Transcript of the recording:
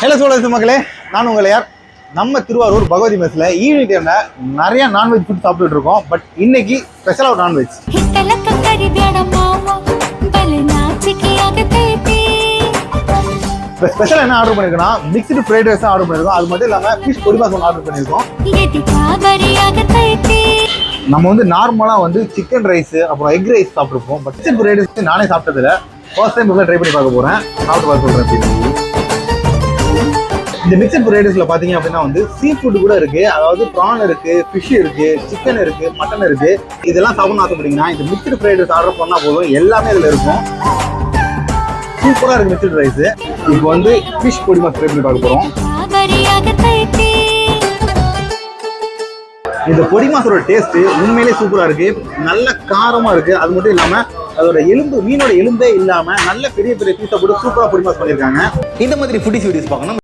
Hello Chola மக்களே, நான் உங்களை யார். நம்ம திருவாரூர் பகவதி மெஸ்ல ஈவினிங் டைம்ல நிறைய நான்வெஜ் ஃபுட் சாப்பிட்டுட்டு இருக்கோம். பட் இன்னைக்கு ஸ்பெஷலா ஒரு நான்வெஜ். ஸ்பெஷல் என்ன ஆர்டர் பண்ணிருக்கோம்னா மிக்ஸ்டு ஃப்ரைட் ரைஸ் ஆர்டர் பண்ணிருக்கோம். அது மட்டும் இல்லாம ஃபிஷ் பொடி மாஸ் ஆர்டர் பண்ணிருக்கோம். நம்ம வந்து நார்மலா வந்து சிக்கன் ரைஸ் அப்புறம் எக் ரைஸ் சாப்பிட்டுருப்போம். பட் சிக்கன் ஃப்ரைட் ரைஸ் நானே சாப்பிட்டதில்ல. ஃபர்ஸ்ட் டைம் ட்ரை பண்ணி பார்க்க போறேன். சாப்பிட்டு பார்க்க சொல்றேன். இந்த மிக்சட் ஃப்ரைட் ரைஸ்ல பாத்தீங்க அப்படின்னா வந்து சீ ஃபுட் கூட இருக்கு. அதாவது ப்ரான் இருக்கு, ஃபிஷ் இருக்கு, சிக்கன் இருக்கு, மட்டன் இருக்கு. இதெல்லாம் சாப்பிடணும் ஆசைப்பட்டீங்கன்னா இந்த மிக்சட் ஃப்ரைட் ரைஸ் ஆர்டர் பண்ணா போதும், எல்லாமே இதுல இருக்கும். சூப்பரா இருக்கு மிக்சட் ரைஸ். இப்போ வந்து ஃபிஷ் பொடி மாஸ் ட்ரை பண்ணி பார்க்க போறோம். இந்த பொடி மாசோட டேஸ்ட் உண்மையிலே சூப்பரா இருக்கு. நல்ல காரமா இருக்கு. அது மட்டும் இல்லாம அதோட எலும்பு, மீனோட எலும்பே இல்லாம நல்ல பெரிய பெரிய பீஸா போட்டு சூப்பரா பொடி மாஸ் பண்ணிருக்காங்க. இந்த மாதிரி ஃபுட் வீடியோஸ் பார்க்கணும்.